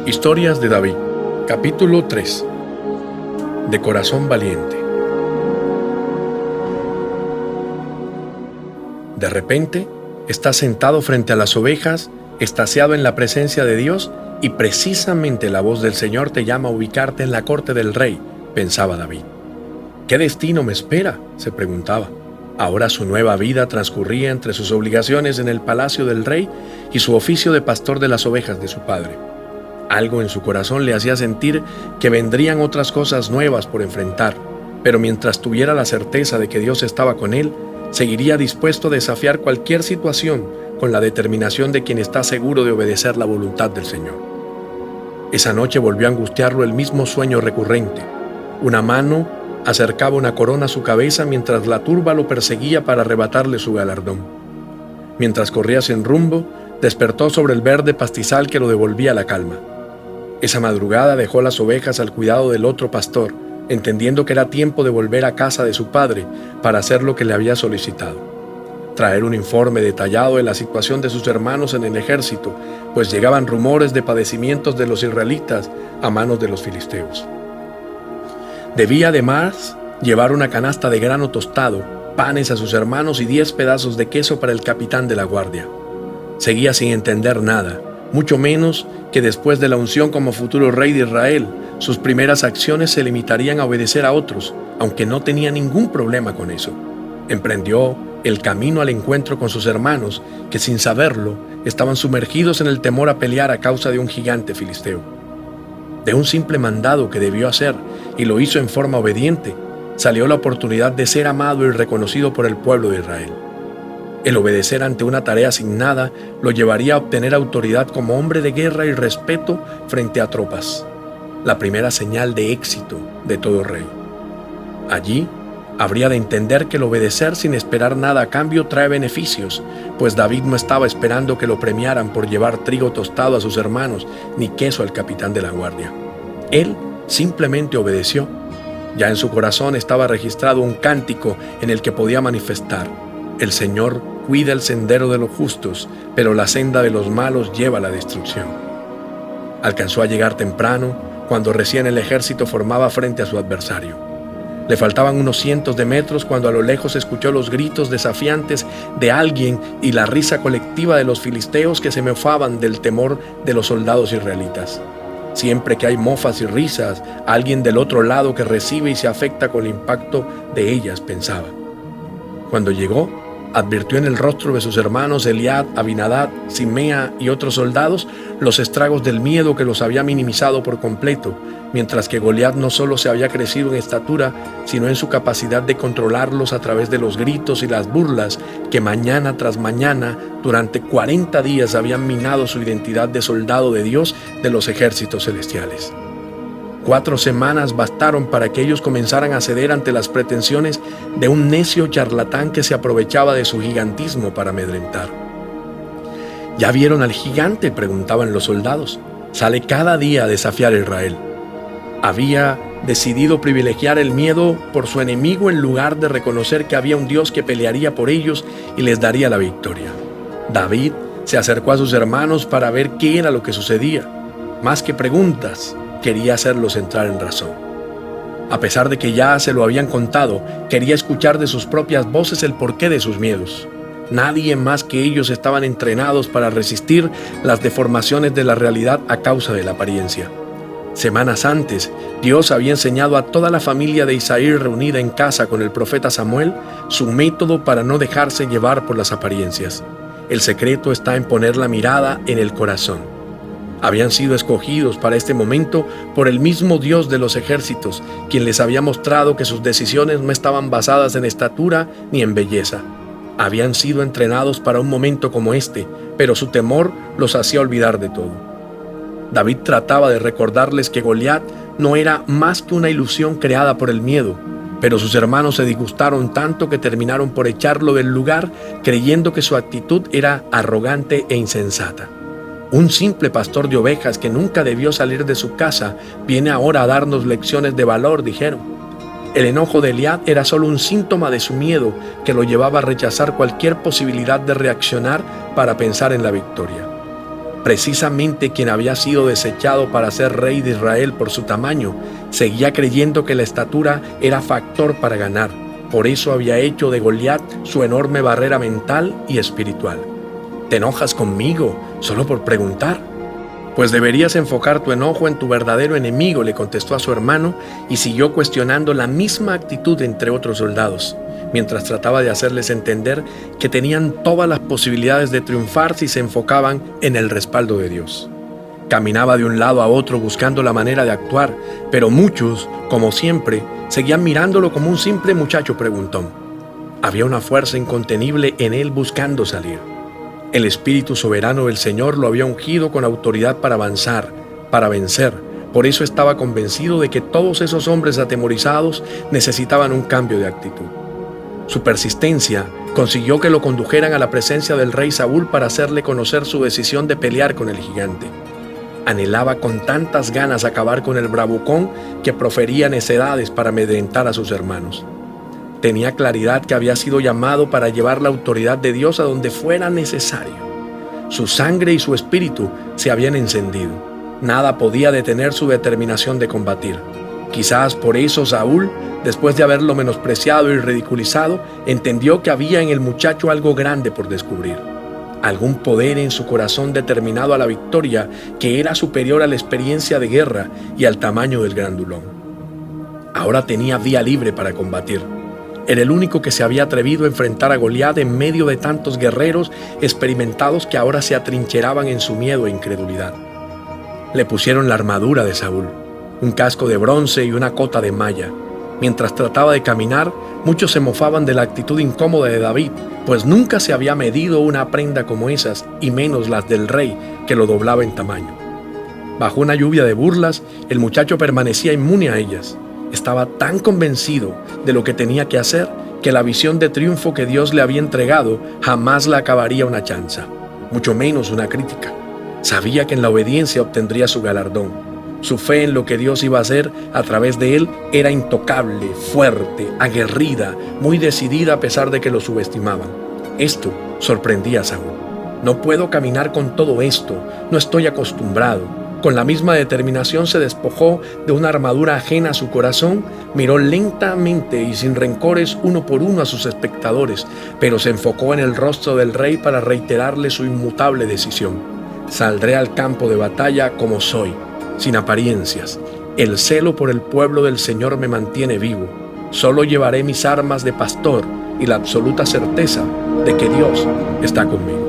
Historias de David, capítulo 3. De corazón valiente. De repente, estás sentado frente a las ovejas, extasiado en la presencia de Dios, y precisamente la voz del Señor te llama a ubicarte en la corte del rey, pensaba David. ¿Qué destino me espera?, se preguntaba. Ahora su nueva vida transcurría entre sus obligaciones en el palacio del rey y su oficio de pastor de las ovejas de su padre. Algo en su corazón le hacía sentir que vendrían otras cosas nuevas por enfrentar, pero mientras tuviera la certeza de que Dios estaba con él, seguiría dispuesto a desafiar cualquier situación con la determinación de quien está seguro de obedecer la voluntad del Señor. Esa noche volvió a angustiarlo el mismo sueño recurrente. Una mano acercaba una corona a su cabeza mientras la turba lo perseguía para arrebatarle su galardón. Mientras corría sin rumbo, despertó sobre el verde pastizal que lo devolvía la calma. Esa madrugada dejó las ovejas al cuidado del otro pastor, entendiendo que era tiempo de volver a casa de su padre para hacer lo que le había solicitado: traer un informe detallado de la situación de sus hermanos en el ejército, pues llegaban rumores de padecimientos de los israelitas a manos de los filisteos. Debía además llevar una canasta de grano tostado, panes a sus hermanos y 10 pedazos de queso para el capitán de la guardia. Seguía sin entender nada, mucho menos que después de la unción como futuro rey de Israel, sus primeras acciones se limitarían a obedecer a otros, aunque no tenía ningún problema con eso. Emprendió el camino al encuentro con sus hermanos, que sin saberlo estaban sumergidos en el temor a pelear a causa de un gigante filisteo. De un simple mandado que debió hacer, y lo hizo en forma obediente, salió la oportunidad de ser amado y reconocido por el pueblo de Israel. El obedecer ante una tarea asignada lo llevaría a obtener autoridad como hombre de guerra y respeto frente a tropas, la primera señal de éxito de todo rey. Allí habría de entender que el obedecer sin esperar nada a cambio trae beneficios, pues David no estaba esperando que lo premiaran por llevar trigo tostado a sus hermanos ni queso al capitán de la guardia. Él simplemente obedeció. Ya en su corazón estaba registrado un cántico en el que podía manifestar: el Señor cuida el sendero de los justos, pero la senda de los malos lleva a la destrucción. Alcanzó a llegar temprano, cuando recién el ejército formaba frente a su adversario. Le faltaban unos cientos de metros cuando a lo lejos escuchó los gritos desafiantes de alguien y la risa colectiva de los filisteos que se mofaban del temor de los soldados israelitas. Siempre que hay mofas y risas, alguien del otro lado que recibe y se afecta con el impacto de ellas, pensaba. Cuando llegó, advirtió en el rostro de sus hermanos Eliab, Abinadab, Simea y otros soldados los estragos del miedo que los había minimizado por completo, mientras que Goliat no solo se había crecido en estatura, sino en su capacidad de controlarlos a través de los gritos y las burlas que mañana tras mañana, durante 40 días, habían minado su identidad de soldado de Dios de los ejércitos celestiales. 4 semanas bastaron para que ellos comenzaran a ceder ante las pretensiones de un necio charlatán que se aprovechaba de su gigantismo para amedrentar. ¿Ya vieron al gigante?, preguntaban los soldados. Sale cada día a desafiar a Israel. Había decidido privilegiar el miedo por su enemigo en lugar de reconocer que había un Dios que pelearía por ellos y les daría la victoria. David se acercó a sus hermanos para ver qué era lo que sucedía. Más que preguntas, quería hacerlos entrar en razón. A pesar de que ya se lo habían contado, quería escuchar de sus propias voces el porqué de sus miedos. Nadie más que ellos estaban entrenados para resistir las deformaciones de la realidad a causa de la apariencia. Semanas antes, Dios había enseñado a toda la familia de Isaí reunida en casa con el profeta Samuel su método para no dejarse llevar por las apariencias. El secreto está en poner la mirada en el corazón. Habían sido escogidos para este momento por el mismo Dios de los ejércitos, quien les había mostrado que sus decisiones no estaban basadas en estatura ni en belleza. Habían sido entrenados para un momento como este, pero su temor los hacía olvidar de todo. David trataba de recordarles que Goliat no era más que una ilusión creada por el miedo, pero sus hermanos se disgustaron tanto que terminaron por echarlo del lugar, creyendo que su actitud era arrogante e insensata. Un simple pastor de ovejas que nunca debió salir de su casa viene ahora a darnos lecciones de valor, dijeron. El enojo de Eliab era solo un síntoma de su miedo que lo llevaba a rechazar cualquier posibilidad de reaccionar para pensar en la victoria. Precisamente quien había sido desechado para ser rey de Israel por su tamaño, seguía creyendo que la estatura era factor para ganar. Por eso había hecho de Goliat su enorme barrera mental y espiritual. ¿Te enojas conmigo solo por preguntar? Pues deberías enfocar tu enojo en tu verdadero enemigo, le contestó a su hermano y siguió cuestionando la misma actitud entre otros soldados, mientras trataba de hacerles entender que tenían todas las posibilidades de triunfar si se enfocaban en el respaldo de Dios. Caminaba de un lado a otro buscando la manera de actuar, pero muchos, como siempre, seguían mirándolo como un simple muchacho preguntón. Había una fuerza incontenible en él buscando salir. El Espíritu soberano del Señor lo había ungido con autoridad para avanzar, para vencer. Por eso estaba convencido de que todos esos hombres atemorizados necesitaban un cambio de actitud. Su persistencia consiguió que lo condujeran a la presencia del rey Saúl para hacerle conocer su decisión de pelear con el gigante. Anhelaba con tantas ganas acabar con el bravucón que profería necedades para amedrentar a sus hermanos. Tenía claridad que había sido llamado para llevar la autoridad de Dios a donde fuera necesario. Su sangre y su espíritu se habían encendido. Nada podía detener su determinación de combatir. Quizás por eso Saúl, después de haberlo menospreciado y ridiculizado, entendió que había en el muchacho algo grande por descubrir. Algún poder en su corazón determinado a la victoria que era superior a la experiencia de guerra y al tamaño del grandulón. Ahora tenía vía libre para combatir. Era el único que se había atrevido a enfrentar a Goliat en medio de tantos guerreros experimentados que ahora se atrincheraban en su miedo e incredulidad. Le pusieron la armadura de Saúl, un casco de bronce y una cota de malla. Mientras trataba de caminar, muchos se mofaban de la actitud incómoda de David, pues nunca se había medido una prenda como esas, y menos las del rey, que lo doblaba en tamaño. Bajo una lluvia de burlas, el muchacho permanecía inmune a ellas. Estaba tan convencido de lo que tenía que hacer que la visión de triunfo que Dios le había entregado jamás la acabaría una chanza, mucho menos una crítica. Sabía que en la obediencia obtendría su galardón. Su fe en lo que Dios iba a hacer a través de él era intocable, fuerte, aguerrida, muy decidida a pesar de que lo subestimaban. Esto sorprendía a Saúl. No puedo caminar con todo esto, no estoy acostumbrado. Con la misma determinación se despojó de una armadura ajena a su corazón, miró lentamente y sin rencores uno por uno a sus espectadores, pero se enfocó en el rostro del rey para reiterarle su inmutable decisión. Saldré al campo de batalla como soy, sin apariencias. El celo por el pueblo del Señor me mantiene vivo. Solo llevaré mis armas de pastor y la absoluta certeza de que Dios está conmigo.